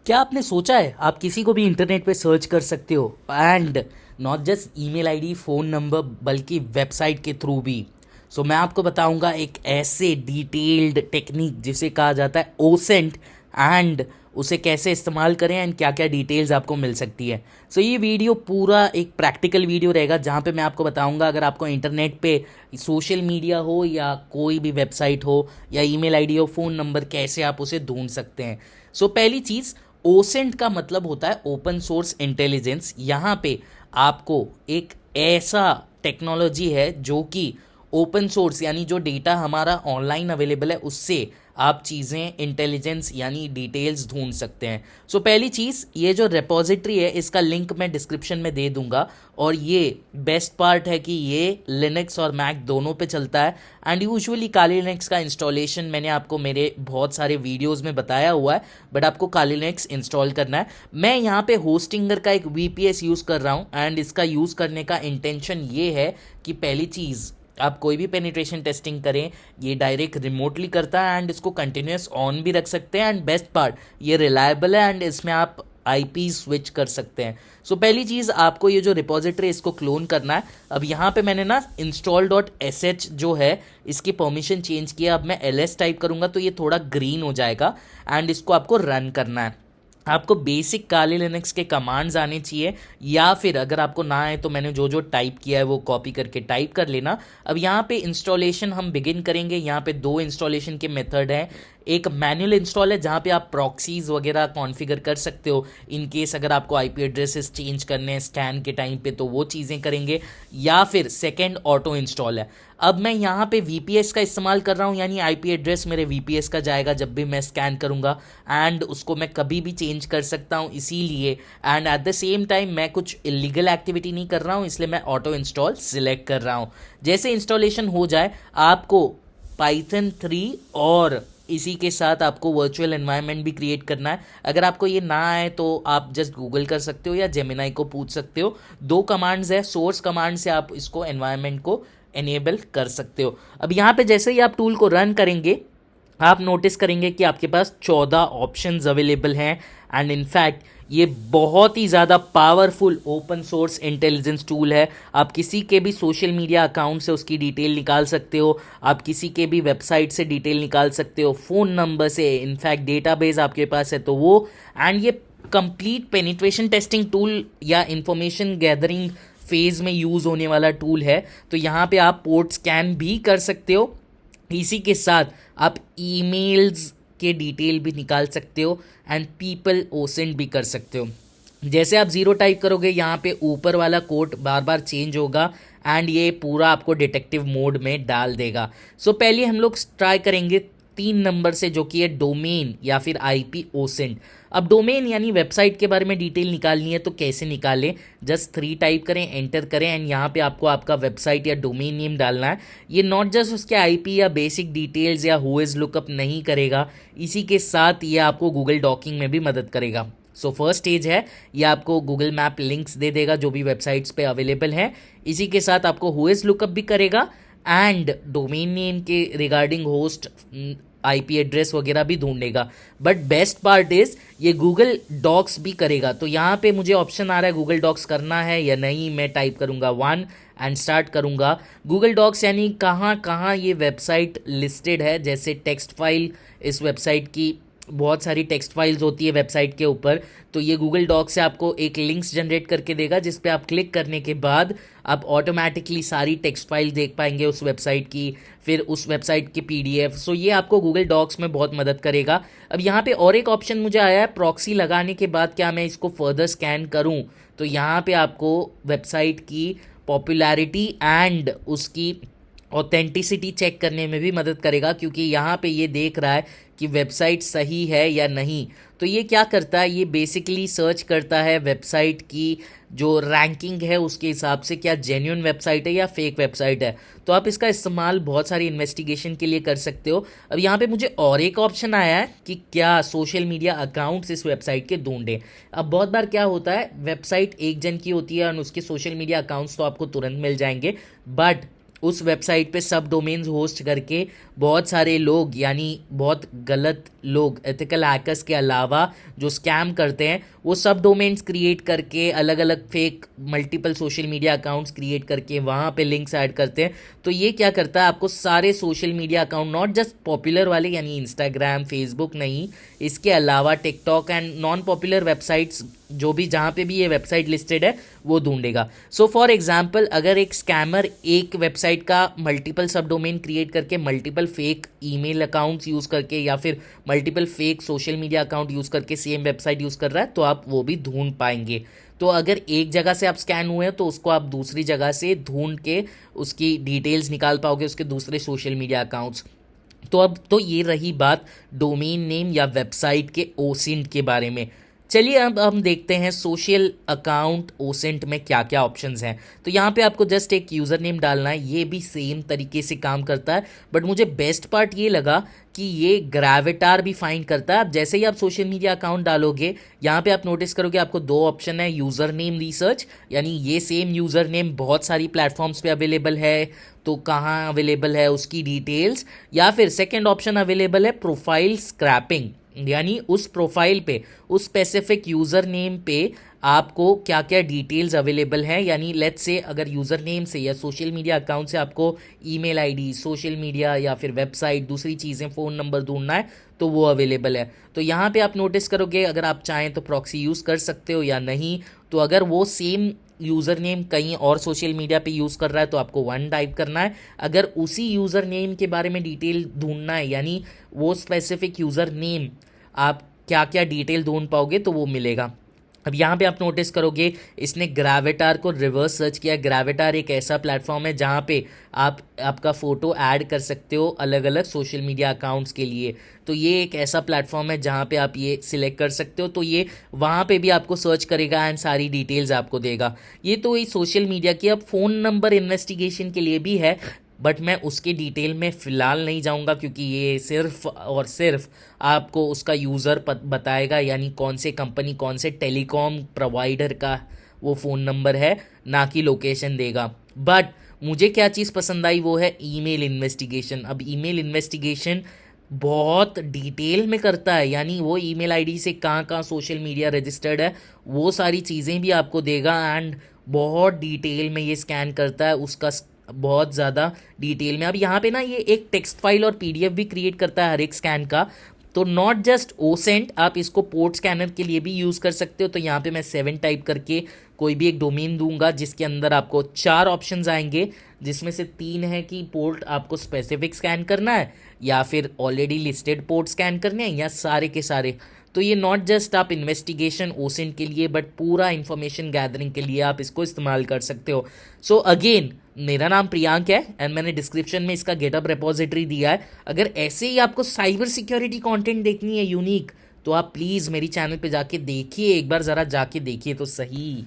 क्या आपने सोचा है आप किसी को भी इंटरनेट पे सर्च कर सकते हो and not just email ID phone number बल्कि वेबसाइट के थ्रू भी। सो मैं आपको बताऊंगा एक ऐसे डिटेल्ड टेक्निक जिसे कहा जाता है ओसेंट एंड उसे कैसे इस्तेमाल करें एंड क्या क्या डिटेल्स आपको मिल सकती है। सो ये वीडियो पूरा एक प्रैक्टिकल वीडियो रहेगा जहाँ पे मैं आपको बताऊंगा अगर आपको इंटरनेट पे सोशल मीडिया हो या कोई भी वेबसाइट हो या ईमेल आईडी हो फ़ोन नंबर कैसे आप उसे ढूंढ सकते हैं। सो पहली चीज़, ओसेंट का मतलब होता है ओपन सोर्स इंटेलिजेंस। यहाँ पे आपको एक ऐसा टेक्नोलॉजी है जो कि ओपन सोर्स यानी जो डेटा हमारा ऑनलाइन अवेलेबल है उससे आप चीज़ें इंटेलिजेंस यानी डिटेल्स ढूंढ सकते हैं। सो पहली चीज़, ये जो रेपोजिटरी है इसका लिंक मैं डिस्क्रिप्शन में दे दूंगा और ये बेस्ट पार्ट है कि ये लिनक्स और मैक दोनों पे चलता है एंड यूजुअली काली लिनक्स का इंस्टॉलेशन मैंने आपको मेरे बहुत सारे वीडियोस में बताया हुआ है, बट आपको काली लिनक्स इंस्टॉल करना है। मैं यहाँ पे होस्टिंगर का एक वीपीएस यूज़ कर रहा हूँ एंड इसका यूज़ करने का इंटेंशन ये है कि पहली चीज़, आप कोई भी पेनिट्रेशन टेस्टिंग करें ये डायरेक्ट रिमोटली करता है एंड इसको कंटिन्यूस ऑन भी रख सकते हैं एंड बेस्ट पार्ट ये रिलायबल है एंड इसमें आप आईपी स्विच कर सकते हैं। सो पहली चीज़, आपको ये जो रिपोजिटरी इसको क्लोन करना है। अब यहाँ पे मैंने ना इंस्टॉल डॉट एस एच जो है इसकी परमिशन चेंज किया। अब मैं एल एस टाइप करूँगा तो ये थोड़ा ग्रीन हो जाएगा एंड इसको आपको रन करना है। आपको बेसिक काली लिनक्स के कमांड्स आने चाहिए या फिर अगर आपको ना आए तो मैंने जो जो टाइप किया है वो कॉपी करके टाइप कर लेना। अब यहाँ पे इंस्टॉलेशन हम बिगिन करेंगे। यहाँ पे दो इंस्टॉलेशन के मेथड हैं। एक मैनुअल इंस्टॉल है जहाँ पे आप प्रॉक्सीज वगैरह कॉन्फ़िगर कर सकते हो इन केस अगर आपको आईपी एड्रेसेस चेंज करने हैं स्कैन के टाइम पे तो वो चीज़ें करेंगे, या फिर सेकंड ऑटो इंस्टॉल है। अब मैं यहाँ पे वीपीएस का इस्तेमाल कर रहा हूँ यानी आईपी एड्रेस मेरे वीपीएस का जाएगा जब भी मैं स्कैन करूँगा एंड उसको मैं कभी भी चेंज कर सकता हूँ इसीलिए। And at the same time मैं कुछ इलीगल एक्टिविटी नहीं कर रहा हूँ इसलिए मैं ऑटो इंस्टॉल सिलेक्ट कर रहा हूँ। जैसे इंस्टॉलेशन हो जाए आपको पाइथन 3 और इसी के साथ आपको वर्चुअल एनवायरनमेंट भी क्रिएट करना है। अगर आपको ये ना आए तो आप जस्ट गूगल कर सकते हो या जेमिनाई को पूछ सकते हो। दो कमांड्स है, सोर्स कमांड से आप इसको एनवायरनमेंट को एनेबल कर सकते हो। अब यहाँ पे जैसे ही आप टूल को रन करेंगे आप नोटिस करेंगे कि आपके पास 14 ऑप्शंस अवेलेबल हैं एंड इनफैक्ट ये बहुत ही ज़्यादा powerful open source intelligence tool है। आप किसी के भी सोशल मीडिया अकाउंट से उसकी डिटेल निकाल सकते हो, आप किसी के भी वेबसाइट से डिटेल निकाल सकते हो, फ़ोन नंबर से, इनफैक्ट डेटाबेस आपके पास है तो वो। एंड ये कंप्लीट पेनिट्रेशन टेस्टिंग टूल या इंफॉर्मेशन गैदरिंग फेज़ में यूज़ होने वाला टूल है। तो यहाँ पे आप पोर्ट स्कैन भी कर सकते हो, इसी के साथ आप ईमेल्स के डिटेल भी निकाल सकते हो एंड पीपल ओसेंट भी कर सकते हो। जैसे आप ज़ीरो टाइप करोगे यहाँ पे ऊपर वाला कोड बार बार चेंज होगा एंड ये पूरा आपको डिटेक्टिव मोड में डाल देगा। सो पहले हम लोग ट्राई करेंगे 3 नंबर से जो कि है डोमेन या फिर आईपी ओसेंट। अब डोमेन यानी वेबसाइट के बारे में डिटेल निकालनी है तो कैसे निकालें, जस्ट 3 टाइप करें, एंटर करें एंड यहाँ पे आपको आपका वेबसाइट या डोमेन नेम डालना है। ये नॉट जस्ट उसके आईपी या बेसिक डिटेल्स या हुएज लुकअप नहीं करेगा, इसी के साथ ये आपको गूगल डॉकिंग में भी मदद करेगा। सो फर्स्ट स्टेज है ये आपको गूगल मैप लिंक्स दे देगा जो भी वेबसाइट्स पे अवेलेबल हैं, इसी के साथ आपको हुएज लुकअप भी करेगा एंड डोमेन नेम के रिगार्डिंग होस्ट आईपी एड्रेस वगैरह भी ढूंढेगा। बट बेस्ट पार्ट इज ये गूगल डॉक्स भी करेगा। तो यहाँ पे मुझे ऑप्शन आ रहा है गूगल डॉक्स करना है या नहीं, मैं टाइप करूँगा 1 एंड स्टार्ट करूँगा। गूगल डॉक्स यानी कहाँ कहाँ ये वेबसाइट लिस्टेड है, जैसे टेक्स्ट फाइल, इस वेबसाइट की बहुत सारी टेक्स्ट फाइल्स होती है वेबसाइट के ऊपर, तो ये गूगल डॉक से आपको एक लिंक्स जनरेट करके देगा जिस पे आप क्लिक करने के बाद आप ऑटोमेटिकली सारी टेक्स्ट फाइल देख पाएंगे उस वेबसाइट की, फिर उस वेबसाइट की पीडीएफ। सो ये आपको गूगल डॉक्स में बहुत मदद करेगा। अब यहाँ पे और एक ऑप्शन मुझे आया है, प्रॉक्सी लगाने के बाद क्या मैं इसको फर्दर स्कैन करूँ, तो यहाँ पे आपको वेबसाइट की पॉपुलैरिटी एंड उसकी ऑथेंटिसिटी चेक करने में भी मदद करेगा, क्योंकि यहाँ पे ये देख रहा है कि वेबसाइट सही है या नहीं। तो ये क्या करता है, ये बेसिकली सर्च करता है वेबसाइट की जो रैंकिंग है उसके हिसाब से क्या जेन्युइन वेबसाइट है या फेक वेबसाइट है। तो आप इसका इस्तेमाल बहुत सारी इन्वेस्टिगेशन के लिए कर सकते हो। अब यहाँ पे मुझे और एक ऑप्शन आया है कि क्या सोशल मीडिया अकाउंट्स इस वेबसाइट के ढूंढें। अब बहुत बार क्या होता है, वेबसाइट एक जन की होती है और उसके सोशल मीडिया अकाउंट्स तो आपको तुरंत मिल जाएंगे, बट उस वेबसाइट पे सब डोमेन्स होस्ट करके बहुत सारे लोग, यानी बहुत गलत लोग, एथिकल हैकर्स के अलावा जो स्कैम करते हैं, वो सब डोमेन्स क्रिएट करके अलग अलग fake multiple social media accounts create करके वहाँ पे लिंक्स ऐड करते हैं। तो ये क्या करता है, आपको सारे social media account, not just popular वाले यानी इंस्टाग्राम फेसबुक नहीं, इसके अलावा TikTok and non popular websites जो भी जहाँ पे भी ये वेबसाइट लिस्टेड है वो ढूंढेगा। सो फॉर एग्जांपल, अगर एक स्कैमर एक वेबसाइट का मल्टीपल सब डोमेन क्रिएट करके multiple fake email accounts use करके या फिर multiple fake social media account use करके सेम वेबसाइट यूज़ कर रहा है, तो आप वो भी ढूंढ पाएंगे। तो अगर एक जगह से आप स्कैन हुए हैं तो उसको आप दूसरी जगह से ढूंढ के उसकी डिटेल्स निकाल पाओगे, उसके दूसरे सोशल मीडिया अकाउंट्स। तो अब तो ये रही बात डोमेन नेम या वेबसाइट के ओसिंट के बारे में। चलिए अब हम देखते हैं सोशल अकाउंट ओसेंट में क्या क्या ऑप्शंस हैं। तो यहाँ पे आपको जस्ट एक यूज़र नेम डालना है, ये भी सेम तरीके से काम करता है, बट मुझे बेस्ट पार्ट ये लगा कि ये ग्रेविटार भी फाइंड करता है। अब जैसे ही आप सोशल मीडिया अकाउंट डालोगे, यहाँ पे आप नोटिस करोगे आपको दो ऑप्शन है, यूज़र नेम रिसर्च, यानी ये सेम यूज़र नेम बहुत सारी प्लेटफॉर्म्स पे अवेलेबल है, तो कहाँ अवेलेबल है उसकी डिटेल्स, या फिर सेकेंड ऑप्शन अवेलेबल है प्रोफाइल स्क्रैपिंग, यानी उस प्रोफाइल पे, उस स्पेसिफिक यूज़र नेम पे आपको क्या क्या डिटेल्स अवेलेबल हैं। यानी लेट्स से अगर यूज़र नेम से या सोशल मीडिया अकाउंट से आपको ईमेल आईडी, सोशल मीडिया या फिर वेबसाइट, दूसरी चीज़ें, फ़ोन नंबर ढूंढना है तो वो अवेलेबल है। तो यहाँ पे आप नोटिस करोगे, अगर आप चाहें तो प्रॉक्सी यूज़ कर सकते हो या नहीं। तो अगर वो सेम यूज़र नेम कहीं और सोशल मीडिया पे यूज़ कर रहा है तो आपको 1 टाइप करना है। अगर उसी यूज़र नेम के बारे में डिटेल ढूंढना है, यानी वो स्पेसिफिक यूज़र नेम आप क्या क्या डिटेल ढूंढ पाओगे, तो वो मिलेगा। अब यहाँ पे आप नोटिस करोगे इसने ग्रेविटार को रिवर्स सर्च किया। ग्रेविटार एक ऐसा प्लेटफॉर्म है जहाँ पे आप आपका फ़ोटो ऐड कर सकते हो अलग अलग सोशल मीडिया अकाउंट्स के लिए। तो ये एक ऐसा प्लेटफॉर्म है जहाँ पे आप ये सिलेक्ट कर सकते हो, तो ये वहाँ पे भी आपको सर्च करेगा एंड सारी डिटेल्स आपको देगा। ये तो ये सोशल मीडिया की। अब फ़ोन नंबर इन्वेस्टिगेशन के लिए भी है, बट मैं उसके डिटेल में फ़िलहाल नहीं जाऊंगा, क्योंकि ये सिर्फ और सिर्फ आपको उसका यूज़र बताएगा, यानी कौन से कंपनी, कौन से टेलीकॉम प्रोवाइडर का वो फ़ोन नंबर है, ना कि लोकेशन देगा। बट मुझे क्या चीज़ पसंद आई वो है ईमेल इन्वेस्टिगेशन। अब ईमेल इन्वेस्टिगेशन बहुत डिटेल में करता है, यानी वो ईमेल आईडी से कहाँ कहाँ सोशल मीडिया रजिस्टर्ड है वो सारी चीज़ें भी आपको देगा, एंड बहुत डिटेल में ये स्कैन करता है उसका, बहुत ज़्यादा डिटेल में। अब यहाँ पे ना ये एक टेक्स्ट फाइल और पीडीएफ भी क्रिएट करता है हर एक स्कैन का। तो नॉट जस्ट ओसेंट, आप इसको पोर्ट स्कैनर के लिए भी यूज़ कर सकते हो। तो यहाँ पे मैं 7 टाइप करके कोई भी एक डोमेन दूंगा जिसके अंदर आपको 4 ऑप्शंस आएंगे, जिसमें से 3 है कि पोर्ट आपको स्पेसिफिक स्कैन करना है, या फिर ऑलरेडी लिस्टेड पोर्ट स्कैन करने हैं, या सारे के सारे। तो ये नॉट जस्ट आप इन्वेस्टिगेशन ओसेंट के लिए, बट पूरा इंफॉर्मेशन गैदरिंग के लिए आप इसको इस्तेमाल कर सकते हो। सो अगेन, मेरा नाम प्रियांक है एंड मैंने डिस्क्रिप्शन में इसका गेटअप रेपोजिटरी दिया है। अगर ऐसे ही आपको साइबर सिक्योरिटी कंटेंट देखनी है यूनिक, तो आप प्लीज़ मेरी चैनल पे जाके देखिए, एक बार ज़रा जाके देखिए तो सही।